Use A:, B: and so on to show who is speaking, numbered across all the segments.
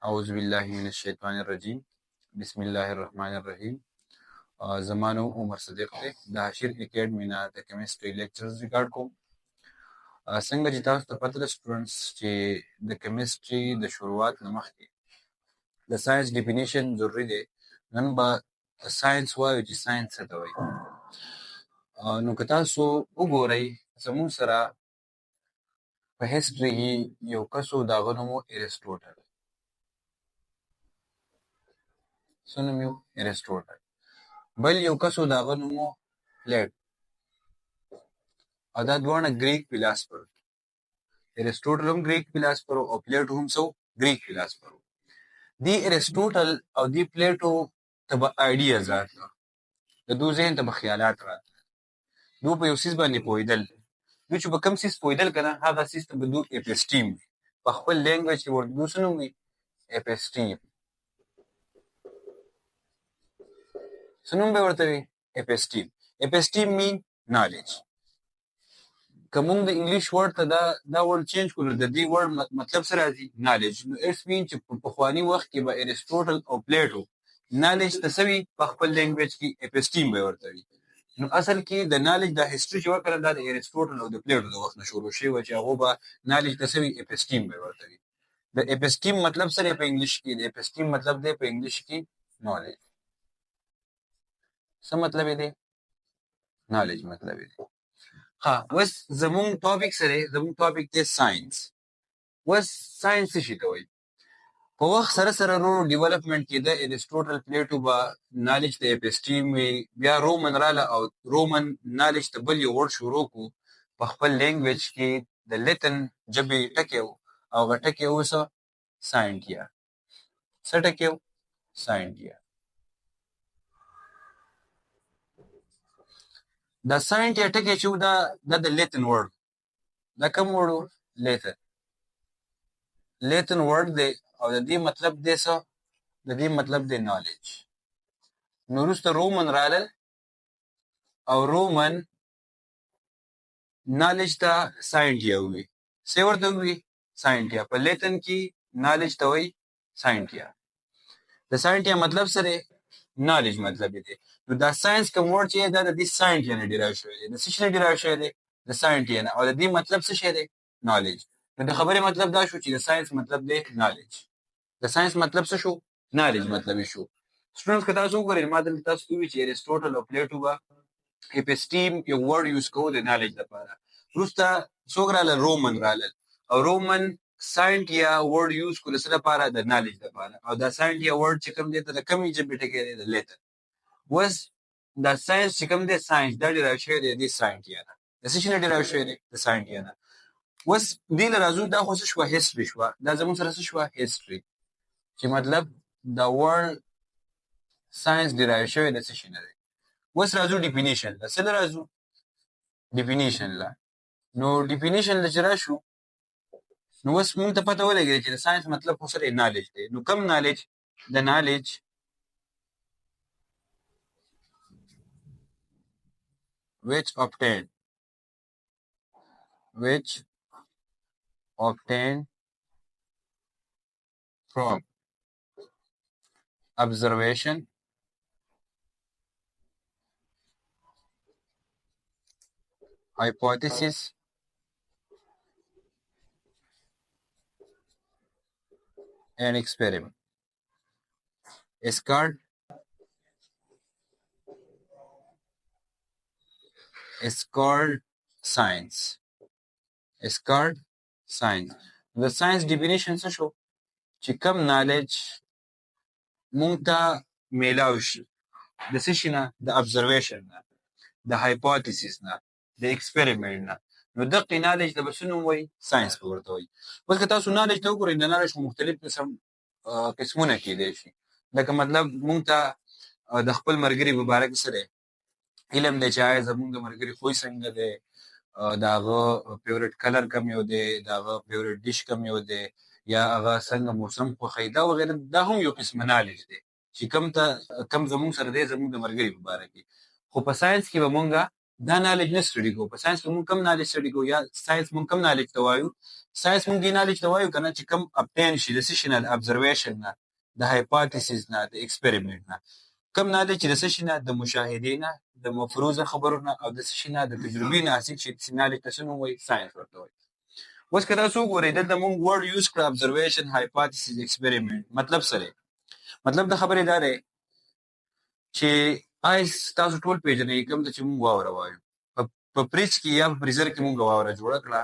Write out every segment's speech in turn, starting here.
A: اعوذ بالله من الشیطان الرجیم بسم الله الرحمن الرحیم. زمانو عمر صدیق ته د حشیر اکیډمي نه د کیمستري لیکچرز ریکارډ کوم. څنګه چې تاسو ته پته ده سټوډنټس چې د کیمستري د شروعات نه مخکې د ساينس ډیفینیشن ضروري دی. نن به ساينس وایو چې ساينس څه ته وایي. نو که تاسو وګورئ زموږ سره په هیسټري کې یو کس و، د هغه نوم و ارسطوټل. څه نوم یې و؟ ارسطوټل. بل یو کس و، د هغه نوم و پلیټ. او دا دواړه ګریک فلاسفر. ارسطوټل هم ګریک فلاسفر او پلیټو هم څه و؟ ګریک فلاسفر. دی ارسطوټل او دی پلیټو ته به آیډیاز راتله، د دو ذهن ته به خیالات راتله. دو په یو څیز باندې پوهېدل. دوی چې په کوم څیز پوهېدل که نه، هغه څیز ته به دو اپسټیم وي. په خپل لینګویج کې ورته دو څه نوم وي؟ اپسټیم. څه نوم به ورته وي؟ اپسټیم. اپسټیم مین نالج. که موږ د انګلیش ورډ ته دا ورډ چینج کړو، د دې ورډ مطلب څه راځي؟ نالج. نو اټس مین چې په پخواني وخت کې به ارسطوټل او پلیټو نالج ته څه وي؟ په خپل لینګویج کې اپسټیم به ورته وي. نو اصل کې د نالج د هسټري چې وکړه دا د ارسطوټل او د پلیټو د وخت نه شروع شوې وه، چې هغو به نالج ته څه وي؟ اپسټیم به ورته وي. د اپسټیم مطلب څه دی په انګلیش کې؟ د اپسټیم مطلب دی په انګلیش کې نالج. څه مطلب یې دی؟ نالج مطلب یې دی. ها، اوس زموږ ټاپک سره زموږ ټاپک دی ساينس. اوس ساينس څه شي ته وایي؟ په وخت سره سره ورو ډیولپمنټ کېده. ارسطوټل پلیټو به نالج ته اپسټیم وي. بیا رومن راله او رومن نالج ته بل یو ورډ شروع کړو په خپل لینګویج کې. د لیتن ژبې ټکی و او هغه ټکی و څه؟ ساینټیا. څه ټکی و؟ ساینټیا. دا ساینټیا ټکی چې و دا د لیتن ورډ. دا کوم ورډ و؟ لیتن. لیتن ورډ دی او د دې مطلب دی څه؟ د دې مطلب دی نالج. نو وروسته رومن رالل او رومن نالج ته ساینټیا ووي. څه ورته ووي؟ ساینټیا. په لیتن کې نالج ته وایي ساینټیا. د ساینټیا مطلب څه دی؟ نالج مطلب دی. نو دا ساينس کوم ورډ چې دا د دې ساینټیا نه ډیرایو شوی دی. د څه شي نه ډیرایو شوی دی؟ د ساینټیا نه. او د دې مطلب څه شی دی؟ نالج. نو د خبرې مطلب دا شو چې د ساينس مطلب دی نالج. د ساينس مطلب څه شو؟ نالج مطلب شو. سټوډنټس که تاسو وګورئ، ما دلته تاسو وویل چې ارسطوټل او پلیټو به اپسټیم یو ورډ یوز کوو د نالج لپاره. وروسته څوک رالل؟ رومن رالل او رومن ساینټیا ورډ یوز کړو د څه لپاره؟ د نالج لپاره. او دا ساینټیا ورډ چې کوم دی د کومې ژبې ټکی دی؟ د لیتن. اوس دا ساينس چې کوم دی ساينس دا ډیرایو شوی دی د ساینټیا نه. د څه شي نه ډیرایو شوی دی؟ د ساینټیا نه. اوس دې له راځو دا خو څه شوه؟ هسټري شوه. دا زموږ سره څه شوه؟ هسټري. چې مطلب د ورلډ ساينس ډیرایو شوی د څه شي نه دی. اوس راځو ډیفینیشن له. څه له راځو؟ ډیفینیشن له. نو ډیفینیشن له چې راشو، نو اوس موږ ته پته ولګېده چې د ساينس مطلب خو سره نالج دی. نو کوم نالج؟ د نالج which obtained from observation, hypothesis, and experiment is called science. It's called science. The science definition څه شو؟ چې کم نالج مونږ ته میلاو شي د څه شي نه؟ د ابزرویشن نه، د هایپوتیسیس نه، د ایکسپریمنټ نه. نو دغه نالج ته به څه نوم وایي؟ ساینس به ورته وایي. اوس که تاسو نالج ته وګورئ، د نالج مختلف قسمونه کېدای شي. لکه مطلب مونږ ته د خپل ملګري مبارک څه دی؟ علم دی چې آیا زمونږ د ملګري خوی څنګه دی، د هغه فیورټ کلر کوم یو دی، د هغه فیورټ ډیش کوم یو دی، یا هغه څنګه موسم خوښوي، دا وغیره. دا هم یو قسم نالج دی چې کم زمونږ سره دی، زمونږ د ملګري مبارک دی. خو په ساینس کې به مونږه دا نالج نه سټډي کوو. په ساينس کې مونږ کم نالج سټډي کوو یا ساينس مونږ کم نالج ته وایو. ساينس مونږ یې نالج ته وایو کنه چې کم ابټین شي د څه شي نه، د ابزرویشن نه، د هایپوتیسیس نه، د ایکسپریمنټ نه. کم نالج چې د څه شي نه، د مشاهدې نه، د مفروضه خبرو نه او د څه شي نه، د تجربې نه حاصل شي. نالج ته څه نوم وایي؟ ساينس ورته وایي. اوس که تاسو وګورئ دلته مونږ ورډ یوز کړه ابزرویشن، هایپوتیسیس، ایکسپریمنټ. مطلب څه دی؟ مطلب د خبرې دا دی چې آیس تاسو ټول پیژنئ کوم ته چې مونږ واوره وایو. په فریج کې یا په فریزر کې مونږ واوره جوړه کړه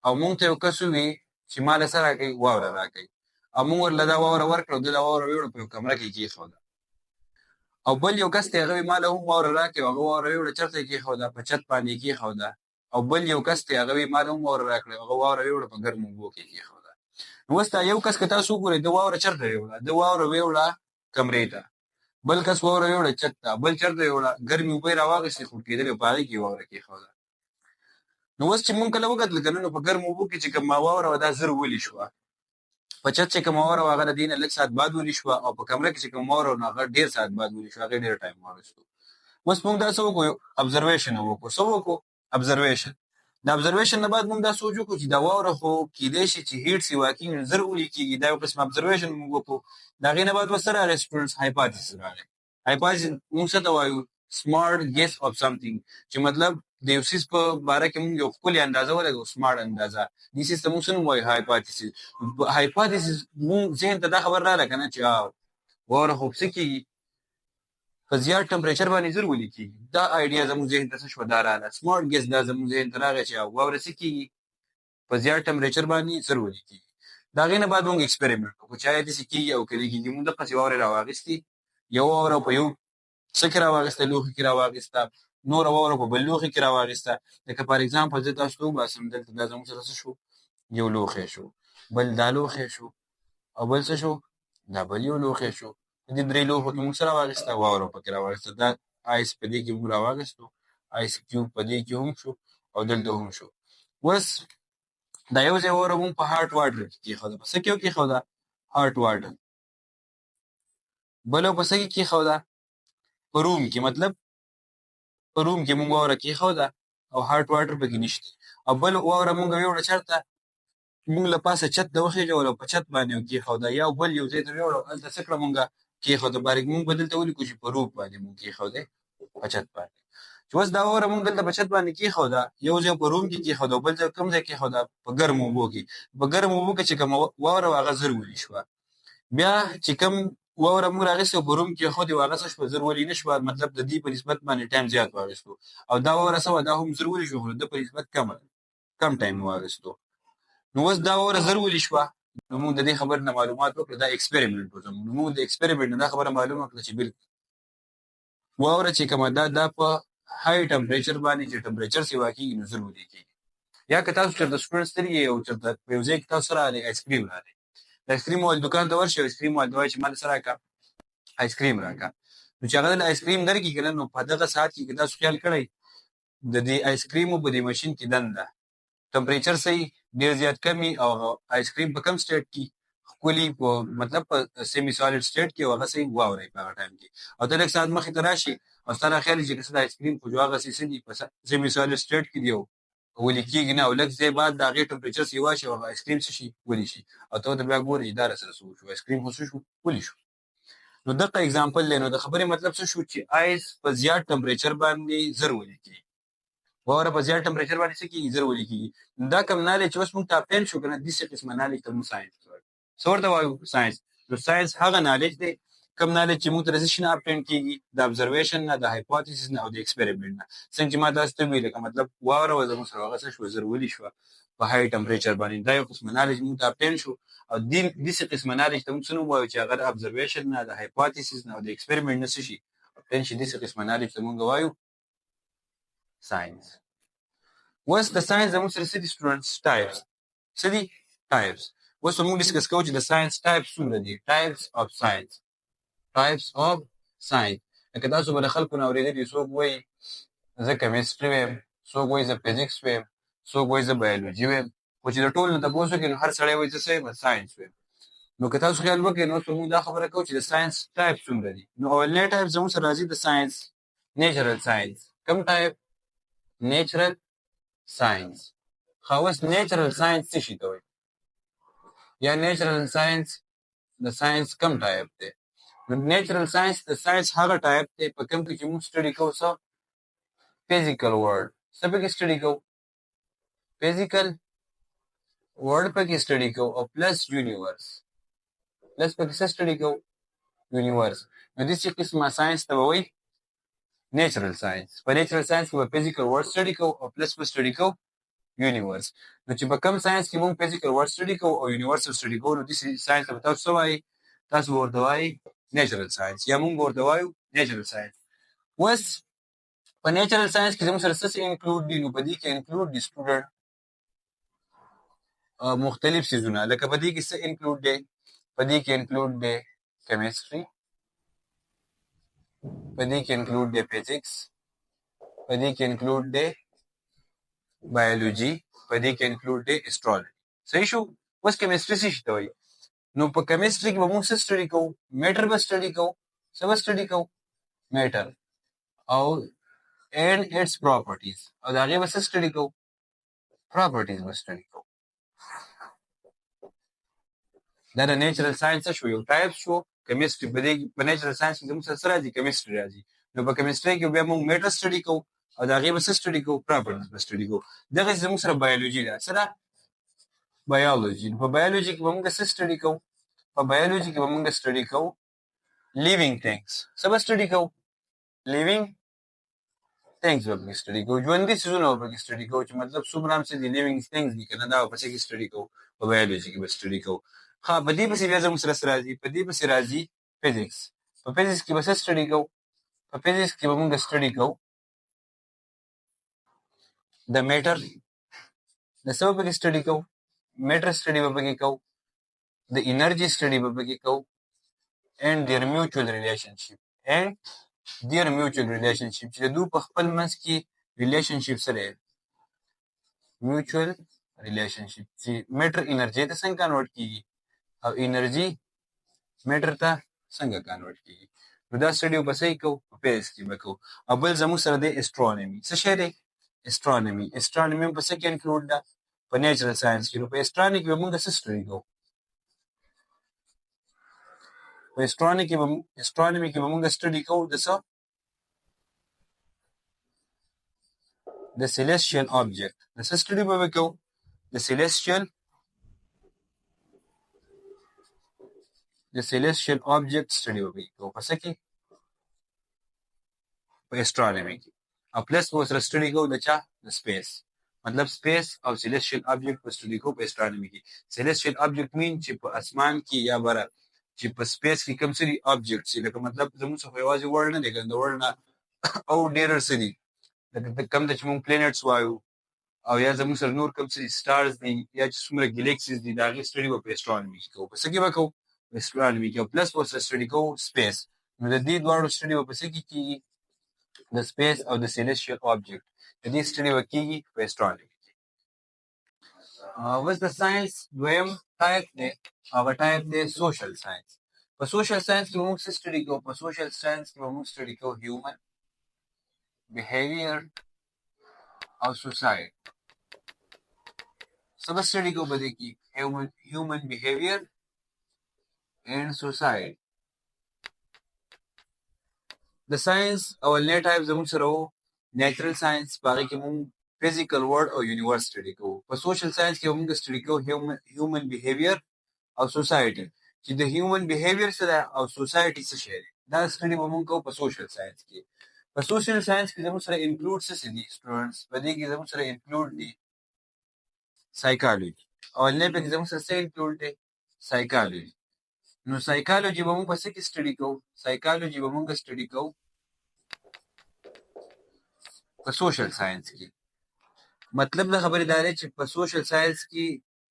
A: او مونږ ته یو کس ووي چې ما له څه راکوي؟ واوره راکوي. او مونږ ورله دا واوره ورکړه او ده دا واوره ویوړه په یو کمره کې کېښوده. او بل یو کس ته هغه وي ما له هم واوره راکوي، هغه واوره ویوړه چېرته یې کېښوده؟ په چت باندې یې کېښوده. او بل یو کس ته هغه وي ما له هم واوره راکړه، هغه واوره ویوړه په ګرمو اوبو کې کېښوده. نو اوس دا یو کس که تاسو وګورئ د واوره چېرته ویوړه؟ د واوره ویوړه کمرې ته، بل کس واوره ویوړه چت ته، بل چېرته ویوړه؟ ګرمې اوبه یې راواخېستې خړ کېدلې په هغې کې یې واوره کېښوده. نو اوس چې مونږ کله وکتل که نه، نو په ګرمو اوبو کې چې کومه واوره وه دا زر ولي شوه. په چت چې کومه واوره وه هغه د دې نه لږ ساعت بعد ولي شوه، او په کمره کې چې کومه واوره وه نو هغه ډېر ساعت بعد ولي شوه، هغې ډېر ټایم واخیستو. اوس مونږ دا څه وکړو؟ ابزرویشن وکړو. څه وکړو؟ ابزرویشن. د ابزرویشن نه بعد مونږ دا سوچ وکړو چې دا واوره خو کیدای شي چې هیټ سي واقعي زر ولي کېږي. دا یو قسم ابزرویشن مونږ وکړو. د هغې نه بعد اوس څه راغی سټوډنټس؟ هایپوتیسس راغی. هایپوتیسس مونږ څه ته وایو؟ سمارټ ګیس اف سمثینګ، چې مطلب د یو څیز په باره کې مونږ یو ښکلې اندازه ولګو، سمارټ اندازه. دې څیز ته مونږ څه نوم وایو؟ هایپوتیسس. هایپوتیسس مونږ ذهن ته دا خبر راغله که نه چې واوره خو څه کېږي؟ په زیات ټمپریچر باندې زر ولي کېږي. دا آیډیا زموږ ذهن ته څه شوه؟ دا راغله. سمارټ ګیس دا زموږ ذهن ته راغی چې واوره څه کېږي؟ په زیات ټمپریچر باندې زر ولي کېږي. د هغې نه بعد مونږ ایکسپریمنټ وکړو چې آیا داسې کېږي او که نه کېږي. مونږ دقسې واورې راواخېستې، یو واوره په یو څه کې راواخېسته؟ لوښي کې راواخېسته. نوره واوره په بل لوښي کې راواخېسته. لکه فار اګزامپل زه تاسو ته وباسم، دلته دا زموږ سره څه شو؟ یو لوښی شو، بل دا لوښی شو، او بل څه شو؟ دا بل یو لوښی شو. په دې درې لوښو کې مونږ څه راواخېسته؟ واوره پکې راواخېسته. دا آیس په دې کې مونږ راواخېستو، آیس کیوب په دې کې هم شو او دلته هم شو. اوس دا یو ځای واوره مونږ په هاټ واټر کې کېښوده. په څه کې کېښوده؟ هاټ واټر. بله په څه کې کېښوده؟ په روم کې. مطلب په روم کې مونږ واوره کېښوده او هاټ واټر پکې نشته. او بل واوره مونږ ویوړه چېرته؟ مونږ له پاسه چت ته وخېژوله او په چت باندې کېښوده، یا بل یو ځای ته ویوړه او هلته څه کړه مونږ؟ کېښوده. باریک مونږ به دلته ولیکو چې په روف باندې مونږ کېښودی، په چت باندې. چې اوس دا واوره مونږ دلته په چت باندې کېښوده، یو ځای په روم کې کېښوده او بل ځای کوم ځای کېښوده؟ په ګرمو اوبو کې. په ګرمو اوبو کې چې کومه واوره وه هغه زر ولي شوه. بیا چې کوم واوره مونږ راغېستې او په روم کې ایښودې وه هغه څه شوه؟ زر ولي نه شوه. مطلب د دې په نسبت باندې ټایم زیات واخېستو. او دا واوره څه وه؟ دا هم زر ولي شوه، خو د ده په نسبت کم ټایم واخېستو. نو اوس دا واوره زر ولي شوه. نو مونږ د دې خبرې نه معلومات وکړو، دا ایکسپریمنټ و زموږ. نو مونږ د ایکسپریمنټ نه دا خبره معلومه کړه چې بالکل واوره چې کومه ده دا په های ټمپریچر باندې چې ټمپریچر سیوا کېږي نو زر ولي کېږي. یا که تاسو چېرته سټوډنټس تللي یې او چېرته په یو ځای کې تاسو راغلی آیسکریم راغلی، د آیسکریم والي دکان ته ورشئ، آیسکریم والي ته وایي چې ما له څه راکړه؟ آیسکریم راکړه. نو چې هغه دله آیسکریم درکړي که نه، نو په دغه ساعت کې که تاسو خیال کړی د دې آیسکریمو په دې مشین کې دنده ټمپریچر صحیح ډېر زیات کمي او آیسکریم په کم سټیټ کې ښکلي، په مطلب په سیمي سالډ سټیټ کې او هغه صحیح واورئ په هغه ټایم کې. او ته لږ ساعت مخکې ته راشي او ستا را خیال وي چې که څه د آیسکریم خو جو هغسې څه دي په سیمي سالډ سټیټ کې دي او ولي کېږي نه، او لږ ځای بعد د هغې ټمپریچر سیوا شي او هغه آیسکریم څه شي؟ ولي شي. او ته ورته بیا ګورې چې دا راسره څه وشو؟ آیسکریم خو څه شو؟ ولي شو. نو دغه اګزامپل دی. نو د خبرې مطلب څه شو؟ چې آیس په زیات ټمپریچر باندې زر ولي کېږي. واوره په زیات ټمپریچر باندې څه کېږي؟ زر ولي کېږي. دا کوم نالج چې اوس مونږ ته ابټین شو که نه، داسې قسمه نالج ته مونږ ساینس وایو. څه ورته وایو؟ ساینس. نو ساینس هغه نالج دی کوم نالج چې مونږ ته د څه شي نه ابټین کېږي؟ د ابزرویشن نه، د هایپوتیسس نه او د ایکسپریمنټ نه. څنګه چې ما تاسو ته وویل، لکه مطلب واوره وه زموږ سره هغه څه شوه؟ زر ولي شوه په های ټمپریچر باندې. دا یو قسمه نالج مونږ ته ابټین شو. او داسې قسمه نالج ته مونږ څه نوم وایو؟ چې هغه د ابزرویشن نه، د هایپوتیسس نه او د ایکسپریمنټ نه څه شي؟ ابټین شي. داسې قسمه نالج ته مونږ وایو ساینس. اوس د ساینس زموږ سره څه دي سټوډنټس؟ ټایپس. څه دي؟ ټایپس. اوس به مونږ ډسکس کوو چې د ساینس ټایپس څومره دي. ټایپس اف ساینس. ټایپس اف ساینس. لکه تاسو به د خلکو نه اورېدلي، څوک وایي زه کیمسټري ویم، څوک وایي زه فزیکس ویم، څوک وایي زه بایولوجي ویم. خو چې د ټول نه تپوس وکړي نو هر سړی وایي زه څه یم؟ ساینس ویم. نو که تاسو خیال وکړئ نو اوس به مونږ دا خبره کوو چې د ساینس ټایپ څومره دي. نو اولنی ټایپ زموږ سره راځي د ساینس نیچرل ساینس. کوم ټایپ؟ natural science. خاص natural science څه شي ته وایي یا natural science د ساينس کم ټایپ دی نو natural science د ساينس هغه ټایپ دی په کوم کې چې موږ سټډي کوو څه physical world څه پکې سټډي کوو physical world پکې سټډي کوو او پلس universe پلس پکې څه سټډي کوو universe نو دې چې قسمه ساينس ته وایي natural science په natural science کې به physical world سټډي کوو او پلس به سټډي کوو universe نو چې په کوم ساينس کې موږ physical world سټډي کوو او universe سټډي کوو نو دې ساينس ته تاسو څه وایي تاسو ورته وایي natural science یا موږ ورته وایو natural science اوس په natural science کې زموږ سره څه انکلود دي نو په دې کې انکلود دي سټوډنټ مختلف سيزونه لکه په دې کې څه انکلود دي په دې کې انکلود دي chemistry په دې کې انکلود دي physics په دې کې انکلود دي biology په دې کې انکلود دي astrology صحیح شو اوس chemistry څه شي ته وایي نو په chemistry کې به موږ څه سټډي کوو میټر به سټډي کوو څه به سټډي کوو میټر او and its properties او دا هغه به څه سټډي کوو properties به سټډي کوو دا د نیچرل ساينس شو یو ټایپ شو کیمستري په نیچرل ساينس کې موږ سره راځي کیمستري راځي نو په کیمستري کې بیا موږ میټر سټډي کوو او دا هغه به څه سټډي کوو properties به سټډي کوو دغه زموږ سره بایولوژي ده سره بایولوژي په بایولوژي کې موږ څه سټډي کوو په بایولوژي کې موږ سټډي کوو living things څه به سټډي کوو living things به سټډي کوو ژوندۍ څیزونه به سټډي کوو چې مطلب څومره هم څه دي living things دي کنه دا په څه کې سټډي کوو په بایولوژي کې به سټډي کوو ها په دې پسې بیا زموږ سره راځي په دې پسې راځي فزیکس په فزیکس کې به څه سټډي کوو په فزیکس کې به موږ سټډي کوو د میټر د څه به سټډي کوو میټر سټډي به پکې کوو د انرژي سټډي به پکې کوو and their mutual relationship چې د دوی په خپل منځ کې ریلیشنشپ سره mutual relationship چې میټر انرژي ته څنګه کنورټ کیږي او انرژي میټر ته څنګه کنورټ کیږي نو دا سټډي په څه کوو په فزیکس کې به کوو او بل زموږ سره د astronomy څه شی دی astronomy په څه کې انکلود ده په نیچرل ساينس کې نو په astronomy کې موږ څه سټډي کوو په astronomy کې موږ سټډي کوو د څه د celestial object د څه سټډي به کوو د celestial object سټډي به کوو په څه کې په astronomy کې او پلس په سره سټډي کوو د چا د سپیس مطلب سپیس او celestial object په سټډي کوو په astronomy کې celestial object مين چې په اسمان کې یا بره چې په سپیس کې کوم څه دي object چې لکه مطلب زموږ څه یوازې ورلد نه دی ګنده ورلد او ډیر څه دي لکه کوم چې موږ پلانټس وایو او یا زموږ سره نور کوم څه سټارز دي یا چې څومره ګلیکسیز دي دا غي سټډي په astronomy کې کوو په څه کې وکړو astronomy کې پلس په سره سټډي کوو سپیس نو د دې دوه سټډي په څه کې کیږي د سپیس او د celestial object د دې سټډي وکړي په astronomy was the science دویم ټایپ دی هغه ټایپ دی social science په social science کې موږ څه سټډي کوو په social science کې موږ سټډي کوو human behavior او society سب سټډي کوو په دې کې human behavior and society د ساينس او نه ټایپ زموږ سره وو نیچرل ساينس باقي کې موږ فزیکل ورلد او یونیورس سټډي کوو په سوشل ساينس کې موږ سټډي کوو هیومن بیهیویر او سوسایټي چې د هیومن بیهیویر سره او سوسایټي څه شي دا سټډي موږ کوو په سوشل ساينس کې په سوشل ساينس کې زموږ سره انکلود څه دي سټوډنټس په دې کې زموږ سره انکلود دي سایکالوجي او نه په کې زموږ سره څه انکلود دي سایکالوجي نو سایکالوجي به موږ په څه کې سټډي کوو سایکالوجي به موږ سټډي کوو په سوشل ساينس کې مطلب د خبرې داري چې په سوشل ساينس کې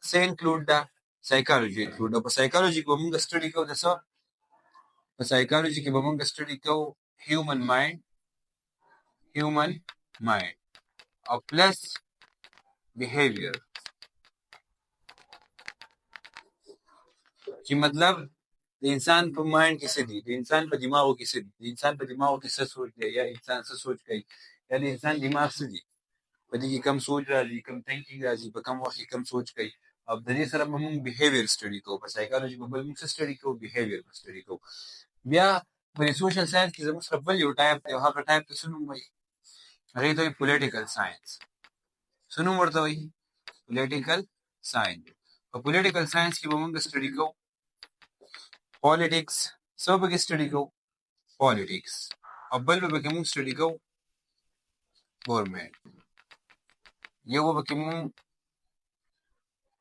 A: څه انکلود ده سایکالوجي انکلود په سایکالوجي کې موږ سټډي کوو د څه په سایکالوجي کې موږ سټډي کوو هیومن مایند او پلس بیهیویر چې مطلب د انسان په مایند کې څه دي د انسان په دماغو کې څه دي د انسان په دماغو کې څه سوچ دی یا انسان څه سوچ کوي یا د انسان دماغ څه دي په دې کې کم سوچ راځي، کم تھینکینګ راځي، په کم وخت کې کم سوچ کوي. او د دې سره به موږ بیهیویر سټډي کوو. په سایکالوجي په بل موږ څه سټډي کوو؟ بیهیویر سټډي کوو. بیا په سوشل ساينس کې زموږ سره بل یو ټایپ دی، او هغه ټایپ ته څه نوم وایي؟ هغې ته وایي پولیټیکل ساينس. څه نوم ورته وایي؟ پولیټیکل ساينس. په پولیټیکل ساينس کې به موږ سټډي کوو پالیټکس. څه به کې سټډي کوو؟ پالیټکس. او بل به کې موږ سټډي کوو ګورمنټ. یو به کې موږ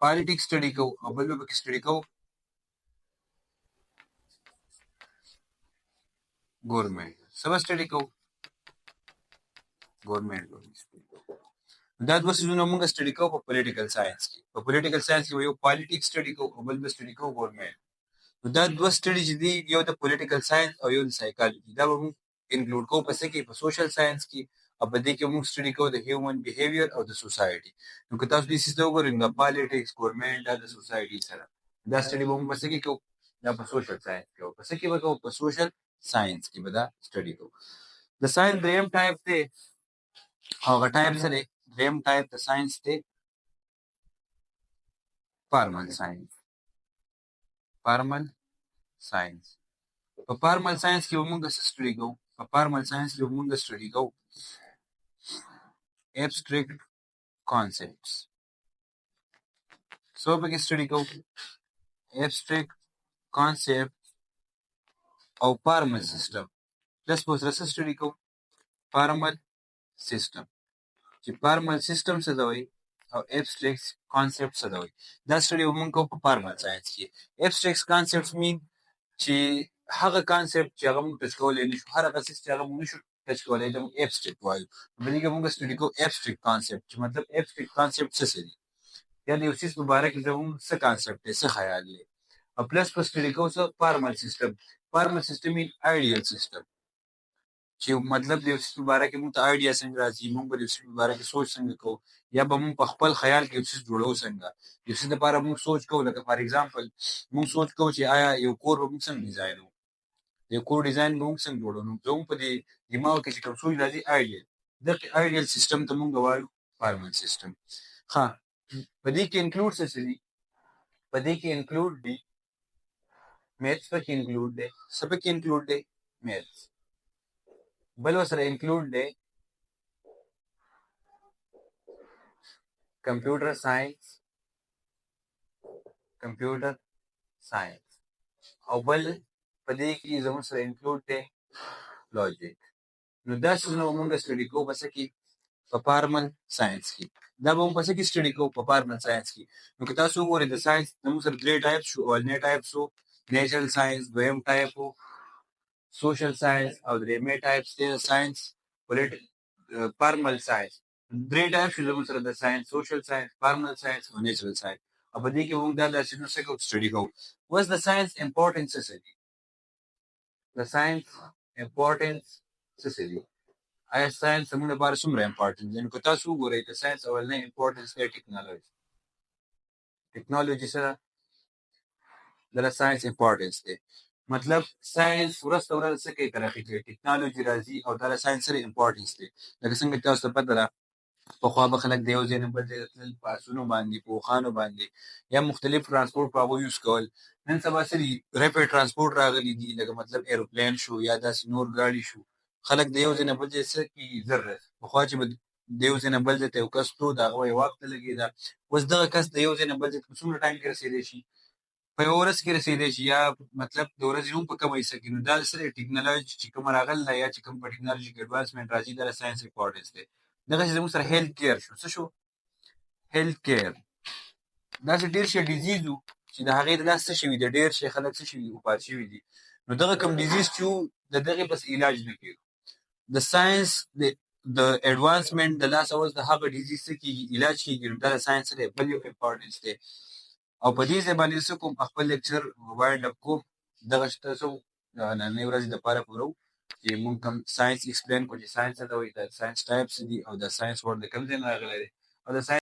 A: پالیټکس سټډي کوو، او بل به کې سټډي کوو ګورمنټ. څه به سټډي کوو؟ ګورمنټ. دا دوه څیزونه موږ سټډي کوو په پولیټیکل ساينس کې. په پولیټیکل ساينس کې یو پالیټکس سټډي کوو، او بل به سټډي کوو ګورمنټ. دا دوه سټډي چې دي، یو د پولیټیکل ساينس او یو د سایکالوجي، دا به موږ انکلوډ کوو په څه کې؟ په سوشل ساينس کې. او په دې کې موږ سټډي کوو د هیومن بیهیویر او د سوسایټي. نو که تاسو دې سیسته وګورئ، د پالیټکس، ګورمنټ، دا د سوسایټي سره دا سټډي به موږ په څه کې کوو؟ دا په سوشل ساينس کې کوو. په څه کې به کوو؟ په سوشل ساينس کې به دا سټډي کوو. د ساينس دریم ټایپ دی، هغه ټایپ څه دی؟ دریم ټایپ د ساينس دی فارمل ساينس. فارمل ساينس. په فارمل ساينس کې موږ څه سټډي کوو؟ په فارمل ساينس کې موږ سټډي کوو abstract concepts. څه به کې سټډي کوو؟ abstract concept او فارمل سیستم. پلس په سره سټډي کوو فارمل سیستم. چې فارمل سیستم څه دی او abstract concept څه دی، دا سټډي موږ کوو په فارمل ساينس کې. abstract concepts mean چې هغه کانسپټ چې هغه موږ ټچ کولی نشو، هر هغه څیز چې هغه موږ نشو ټچ کولی، ته موږ ایبسټریکټ وایو. په دې کې موږ سټډي کوو ایبسټریکټ کانسپټ، چې مطلب ایبسټریکټ کانسپټ څه دي، یا د یو څیز په باره کې زموږ څه کانسپټ دی، څه خیال دی. او پلس په سټډي کوو څه؟ فارمل سیستم. فارمل سیستم مین آیډیل سیستم، چې مطلب د یو څیز په باره کې موږ ته آیډیا څنګه راځي، موږ به د یو څیز په باره کې سوچ څنګه کوو، یا به موږ په خپل خیال کې یو څیز جوړو څنګه. یو څیز لپاره موږ سوچ کوو، لکه فار ایگزامپل موږ سوچ کوو چې آیا یو کور به موږ څنګه ډیزاین وو، د کور ډیزاین به موږ څنګه جوړو. نو زموږ په دې دماغ کې چې کوم سوچ راځي آیډیل، دغه آیډیل سیستم ته موږ وایو فارمل سیستم. ها، په دې کې انکلوډ څه دي؟ په دې کې انکلوډ دي میثس، پکې انکلوډ دی. څه پکې انکلوډ دی؟ میثس. بل ورسره انکلوډ دی کمپیوټر ساينس. کمپیوټر ساينس. او بل په دې کې زموږ سره انکلوډ دی لوجیک. نو دا څه نو موږ سټډي کوو په څه کې؟ په فارمل ساينس کې. دا به موږ په څه کې سټډي کوو؟ په فارمل ساينس کې. نو که تاسو وګورئ د ساينس زموږ سره درې ټایپ شو. اولنی ټایپ شو نیچرل ساينس، دویم ټایپ وو سوشل ساينس، او درېیمې ټایپ دی ساينس فارمل ساينس. درې ټایپ شو زموږ سره د ساينس: سوشل ساينس، فارمل ساينس او نیچرل ساينس. او په دې کې موږ دا داسې نو څه کوو؟ سټډي کوو. اوس د ساينس امپورټنس څه دي؟ د ساينس امپورټنس څه دي؟ آیا ساينس زموږ لپاره څومره امپورټنس دی؟ نو که تاسو وګورئ د ساينس اولنی امپورټنس دی ټیکنالوژي. ټیکنالوژي سره د ساينس امپورټنس دی. مطلب ساينس ورځ تر ورځې څه کوي؟ ترقي کوي. ټیکنالوژي راځي او دا ساينس سره امپورټنس دی. لکه څنګه تاسو ته پته ده پخوا به خلک د یو ځای نه بل ځای ته تلل په آسونو باندې، په اوښانو باندې، یا مختلف ترانسپورټ په هغو یوز کول. نن سبا څه دي؟ ریپډ ترانسپورټ راغلی دي، لکه مطلب ایروپلین شو یا داسې نور ګاډي شو. خلک د یو ځای نه بل ځای څه کېږي؟ زر رسي. پخوا چې به د یو ځای نه بل ځای ته یو کس تلو، د هغه به یو وخت ته لګېده. اوس دغه کس د یو ځای نه بل ځای ته په څومره ټایم کې رسېدی شي؟ په یوه ورځ کې رسېدی شي، یا مطلب د ورځې هم په کمه حصه کې. نو دا سره ټیکنالوژي چې کومه راغله ده، یا چې کوم په ټیکنالوژي کې اډوانسمنټ راځي، دا د ساينس امپورټنس دی. دغسې زموږ سره هیلث کیر شو. څه شو؟ هیلث کیر. داسې ډېر شي ډیزیز وو چې د هغې د لاس څه شوي دي، ډېر شي خلک څه شوي دي؟ وفات شوي دي. نو دغه کوم ډیزیز چې وو د دغې بس علاج نه کېږو. د ساينس د اډوانسمنټ د لاسه اوس د هغه ډیزیز څه کېږي؟ علاج کېږي. نو دا د ساينس سره بل یو امپورټنس دی. او په دې ځای باندې څه کوم؟ خپل لیکچر وایډ اپ کوم. دغه شته څه نننۍ ورځې دپاره پوره وو چې مونږ کوم ساينس ایکسپلین کړو چې ساينس څه ته وایي، د ساينس ټایپس دي، او د ساينس ورډ د کوم ځای نه راغلی دی، او د ساينس